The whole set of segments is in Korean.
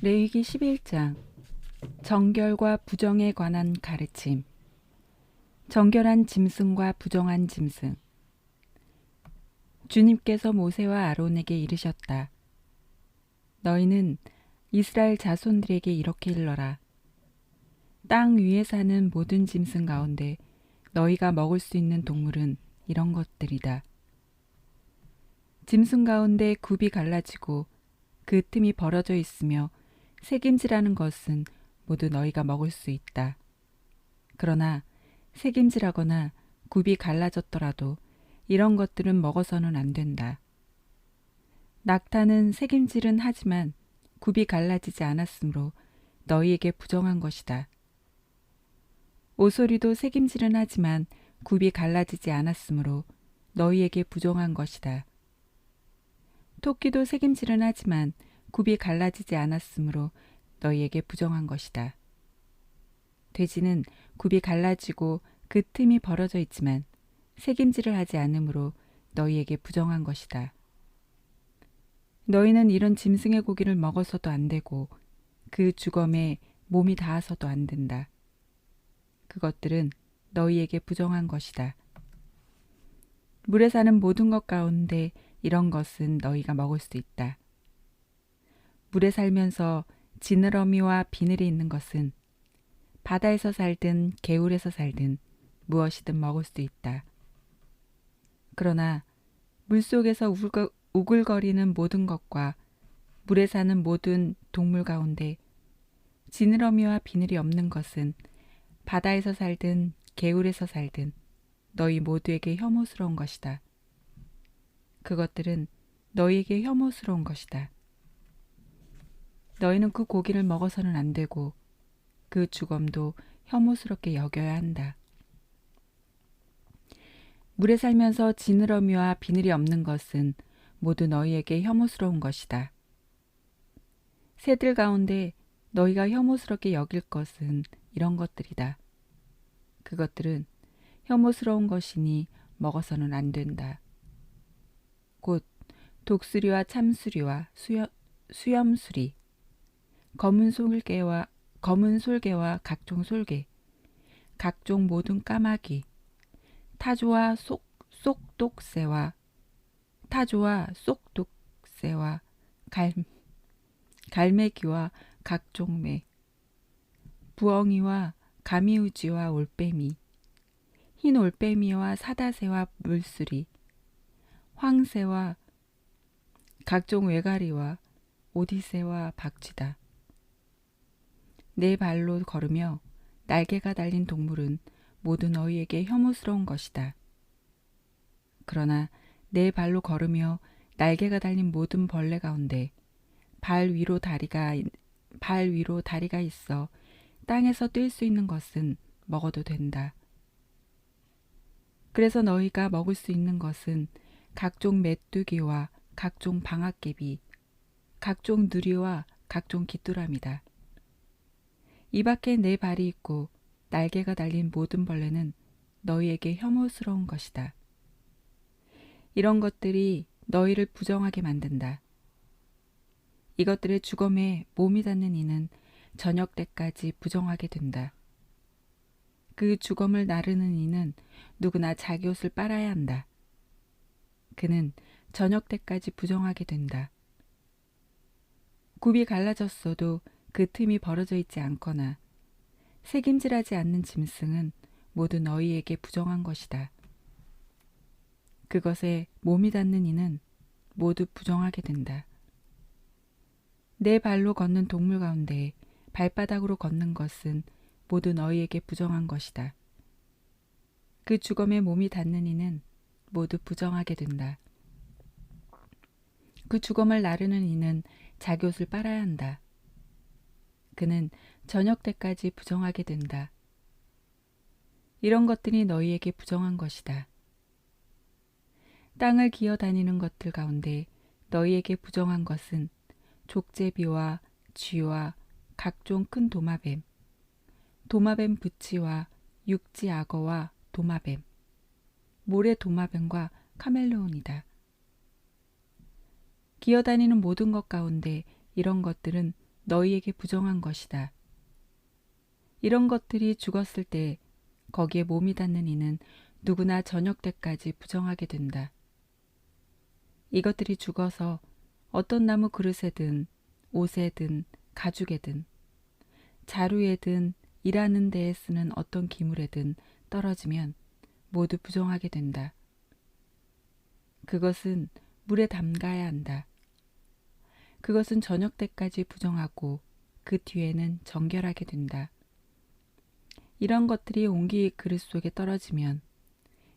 레위기 11장 정결과 부정에 관한 가르침. 정결한 짐승과 부정한 짐승. 주님께서 모세와 아론에게 이르셨다. 너희는 이스라엘 자손들에게 이렇게 일러라. 땅 위에 사는 모든 짐승 가운데 너희가 먹을 수 있는 동물은 이런 것들이다. 짐승 가운데 굽이 갈라지고 그 틈이 벌어져 있으며 새김질하는 것은 모두 너희가 먹을 수 있다. 그러나 새김질하거나 굽이 갈라졌더라도 이런 것들은 먹어서는 안 된다. 낙타는 새김질은 하지만 굽이 갈라지지 않았으므로 너희에게 부정한 것이다. 오소리도 새김질은 하지만 굽이 갈라지지 않았으므로 너희에게 부정한 것이다. 토끼도 새김질은 하지만 굽이 갈라지지 않았으므로 너희에게 부정한 것이다. 돼지는 굽이 갈라지고 그 틈이 벌어져 있지만 새김질을 하지 않으므로 너희에게 부정한 것이다. 너희는 이런 짐승의 고기를 먹어서도 안 되고 그 주검에 몸이 닿아서도 안 된다. 그것들은 너희에게 부정한 것이다. 물에 사는 모든 것 가운데 이런 것은 너희가 먹을 수 있다. 물에 살면서 지느러미와 비늘이 있는 것은 바다에서 살든 개울에서 살든 무엇이든 먹을 수 있다. 그러나 물속에서 우글거리는 모든 것과 물에 사는 모든 동물 가운데 지느러미와 비늘이 없는 것은 바다에서 살든 개울에서 살든 너희 모두에게 혐오스러운 것이다. 그것들은 너희에게 혐오스러운 것이다. 너희는 그 고기를 먹어서는 안 되고 그 주검도 혐오스럽게 여겨야 한다. 물에 살면서 지느러미와 비늘이 없는 것은 모두 너희에게 혐오스러운 것이다. 새들 가운데 너희가 혐오스럽게 여길 것은 이런 것들이다. 그것들은 혐오스러운 것이니 먹어서는 안 된다. 곧 독수리와 참수리와 수염수리, 검은 솔개와 각종 솔개, 각종 모든 까마귀, 타조와 쏙독새와 갈매기와 각종 매, 부엉이와 가미우지와 올빼미, 흰 올빼미와 사다새와 물수리, 황새와 각종 외가리와 오디새와 박쥐다. 네 발로 걸으며 날개가 달린 동물은 모두 너희에게 혐오스러운 것이다. 그러나 네 발로 걸으며 날개가 달린 모든 벌레 가운데 발 위로 다리가 있어 땅에서 뛸 수 있는 것은 먹어도 된다. 그래서 너희가 먹을 수 있는 것은 각종 메뚜기와 각종 방앗개비, 각종 누리와 각종 귀뚜라미다. 이 밖에 네 발이 있고 날개가 달린 모든 벌레는 너희에게 혐오스러운 것이다. 이런 것들이 너희를 부정하게 만든다. 이것들의 주검에 몸이 닿는 이는 저녁 때까지 부정하게 된다. 그 주검을 나르는 이는 누구나 자기 옷을 빨아야 한다. 그는 저녁 때까지 부정하게 된다. 굽이 갈라졌어도 그 틈이 벌어져 있지 않거나 새김질하지 않는 짐승은 모두 너희에게 부정한 것이다. 그것에 몸이 닿는 이는 모두 부정하게 된다. 네 발로 걷는 동물 가운데 발바닥으로 걷는 것은 모두 너희에게 부정한 것이다. 그 주검에 몸이 닿는 이는 모두 부정하게 된다. 그 주검을 나르는 이는 자기 옷을 빨아야 한다. 그는 저녁 때까지 부정하게 된다. 이런 것들이 너희에게 부정한 것이다. 땅을 기어다니는 것들 가운데 너희에게 부정한 것은 족제비와 쥐와 각종 큰 도마뱀, 도마뱀 부치와 육지 악어와 도마뱀, 모래 도마뱀과 카멜레온이다. 기어다니는 모든 것 가운데 이런 것들은 너희에게 부정한 것이다. 이런 것들이 죽었을 때 거기에 몸이 닿는 이는 누구나 저녁 때까지 부정하게 된다. 이것들이 죽어서 어떤 나무 그릇에든 옷에든 가죽에든 자루에든 일하는 데에 쓰는 어떤 기물에든 떨어지면 모두 부정하게 된다. 그것은 물에 담가야 한다. 그것은 저녁 때까지 부정하고 그 뒤에는 정결하게 된다. 이런 것들이 옹기 그릇 속에 떨어지면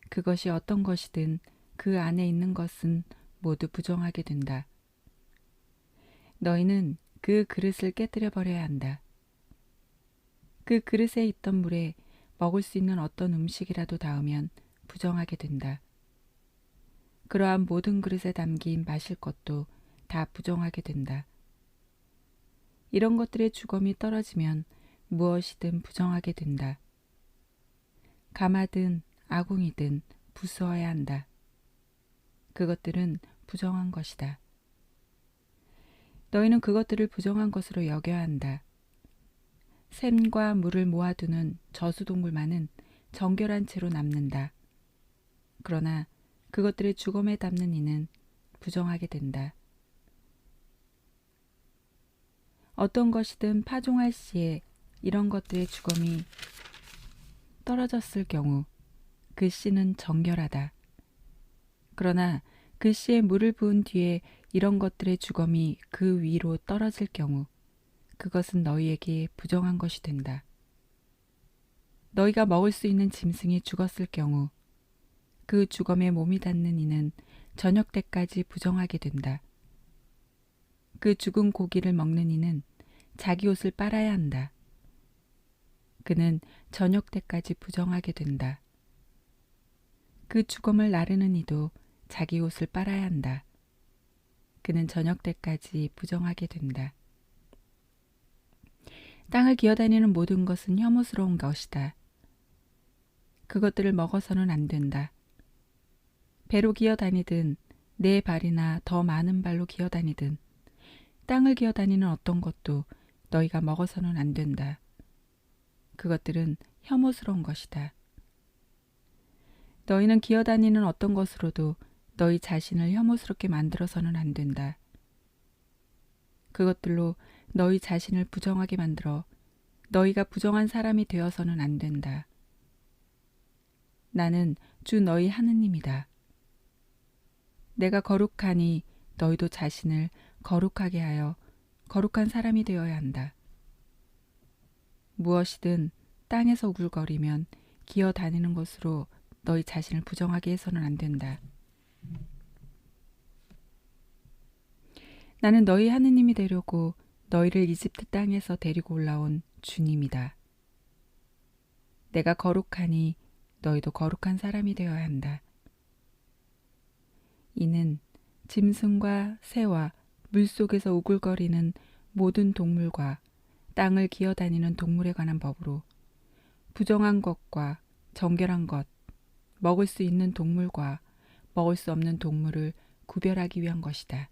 그것이 어떤 것이든 그 안에 있는 것은 모두 부정하게 된다. 너희는 그 그릇을 깨뜨려 버려야 한다. 그 그릇에 있던 물에 먹을 수 있는 어떤 음식이라도 닿으면 부정하게 된다. 그러한 모든 그릇에 담긴 마실 것도 다 부정하게 된다. 이런 것들의 주검이 떨어지면 무엇이든 부정하게 된다. 가마든 아궁이든 부수어야 한다. 그것들은 부정한 것이다. 너희는 그것들을 부정한 것으로 여겨야 한다. 샘과 물을 모아두는 저수동물만은 정결한 채로 남는다. 그러나 그것들의 주검에 담는 이는 부정하게 된다. 어떤 것이든 파종할 시에 이런 것들의 주검이 떨어졌을 경우 그 씨는 정결하다. 그러나 그 씨에 물을 부은 뒤에 이런 것들의 주검이 그 위로 떨어질 경우 그것은 너희에게 부정한 것이 된다. 너희가 먹을 수 있는 짐승이 죽었을 경우 그 주검에 몸이 닿는 이는 저녁 때까지 부정하게 된다. 그 죽은 고기를 먹는 이는 자기 옷을 빨아야 한다. 그는 저녁 때까지 부정하게 된다. 그 주검을 나르는 이도 자기 옷을 빨아야 한다. 그는 저녁 때까지 부정하게 된다. 땅을 기어다니는 모든 것은 혐오스러운 것이다. 그것들을 먹어서는 안 된다. 배로 기어다니든 네 발이나 더 많은 발로 기어다니든 땅을 기어다니는 어떤 것도 너희가 먹어서는 안 된다. 그것들은 혐오스러운 것이다. 너희는 기어다니는 어떤 것으로도 너희 자신을 혐오스럽게 만들어서는 안 된다. 그것들로 너희 자신을 부정하게 만들어 너희가 부정한 사람이 되어서는 안 된다. 나는 주 너희 하느님이다. 내가 거룩하니 너희도 자신을 거룩하게 하여 거룩한 사람이 되어야 한다. 무엇이든 땅에서 우글거리면 기어다니는 것으로 너희 자신을 부정하게 해서는 안 된다. 나는 너희 하느님이 되려고 너희를 이집트 땅에서 데리고 올라온 주님이다. 내가 거룩하니 너희도 거룩한 사람이 되어야 한다. 이는 짐승과 새와 물속에서 우글거리는 모든 동물과 땅을 기어다니는 동물에 관한 법으로 부정한 것과 정결한 것, 먹을 수 있는 동물과 먹을 수 없는 동물을 구별하기 위한 것이다.